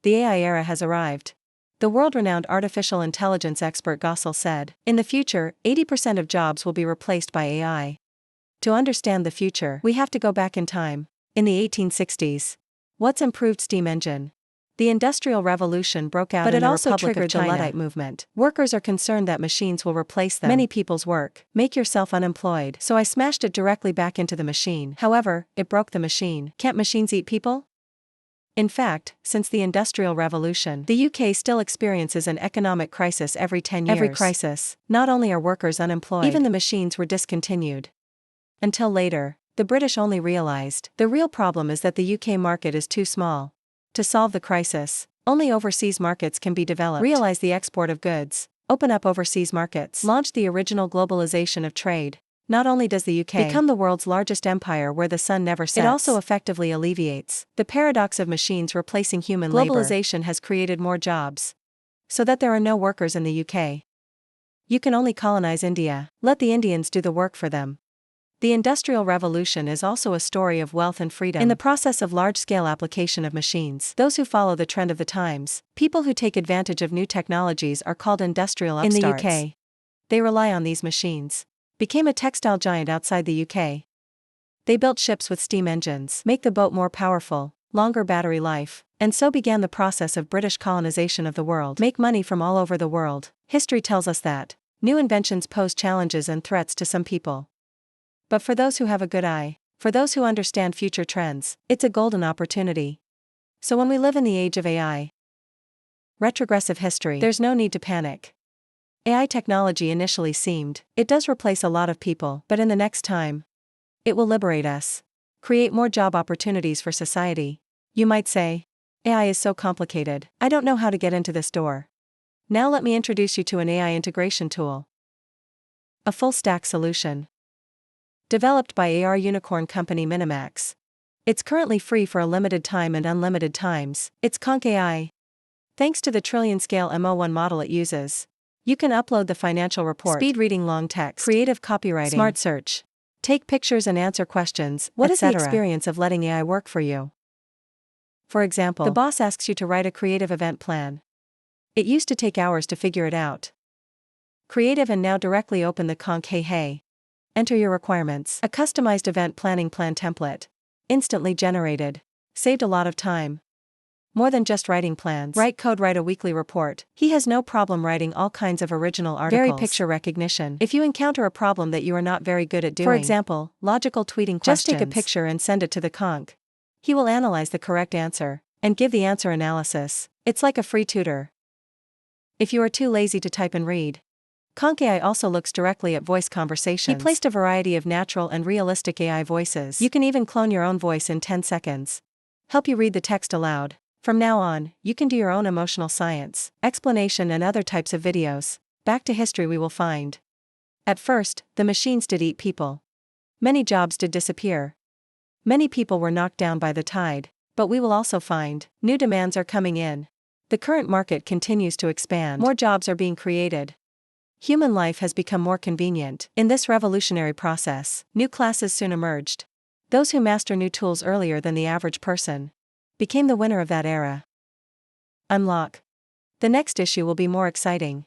The AI era has arrived. The world-renowned artificial intelligence expert Gossel said, "In the future, 80% of jobs will be replaced by AI." To understand the future, we have to go back in time. In the 1860s. What's improved steam engine? The Industrial Revolution broke out in the Republic of China. The Luddite movement. Workers are concerned that machines will replace them. Many people's work. Make yourself unemployed. So I smashed it directly back into the machine. However, it broke the machine. Can't machines eat people? In fact, since the Industrial Revolution, the UK still experiences an economic crisis every 10 years. Every crisis. Not only are workers unemployed, even the machines were discontinued. Until later, the British only realized the real problem is that the UK market is too small. To solve the crisis, only overseas markets can be developed. Realize the export of goods. Open up overseas markets. Launch the original globalization of trade. Not only does the UK become the world's largest empire where the sun never sets, it also effectively alleviates the paradox of machines replacing human labor. Globalization has created more jobs, so that there are no workers in the UK. You can only colonize India. Let the Indians do the work for them. The Industrial Revolution is also a story of wealth and freedom. In the process of large-scale application of machines, those who follow the trend of the times, people who take advantage of new technologies are called industrial upstarts. In the UK, they rely on these machines. Became a textile giant outside the UK. They built ships with steam engines, make the boat more powerful, longer battery life, and so began the process of British colonization of the world. Make money from all over the world. History tells us that new inventions pose challenges and threats to some people. But for those who have a good eye, for those who understand future trends, it's a golden opportunity. So when we live in the age of AI, retrogressive history, there's no need to panic. AI technology initially seemed, it does replace a lot of people, but in the next time, it will liberate us. Create more job opportunities for society. You might say, AI is so complicated, I don't know how to get into this door. Now let me introduce you to an AI integration tool. A full-stack solution. Developed by AR unicorn company Minimax. It's currently free for a limited time and unlimited times. It's Conch AI. Thanks to the trillion-scale MO1 model it uses, you can upload the financial report, speed reading long text, creative copywriting, smart search, take pictures and answer questions. What is the experience of letting AI work for you? For example, the boss asks you to write a creative event plan. It used to take hours to figure it out. Creative and now directly open the Conch AI. Enter your requirements. A customized event planning plan template. Instantly generated. Saved a lot of time. More than just writing plans. Write code, write a weekly report. He has no problem writing all kinds of original articles. Very picture recognition. If you encounter a problem that you are not very good at doing, for example, logical tweeting questions, just take a picture and send it to the Conch. He will analyze the correct answer and give the answer analysis. It's like a free tutor. If you are too lazy to type and read, Conch AI also looks directly at voice conversations. He placed a variety of natural and realistic AI voices. You can even clone your own voice in 10 seconds. Help you read the text aloud. From now on, you can do your own emotional science, explanation and other types of videos. Back to history we will find. At first, the machines did eat people. Many jobs did disappear. Many people were knocked down by the tide, but we will also find new demands are coming in. The current market continues to expand. More jobs are being created. Human life has become more convenient. In this revolutionary process, new classes soon emerged. Those who master new tools earlier than the average person became the winner of that era. Unlock. The next issue will be more exciting.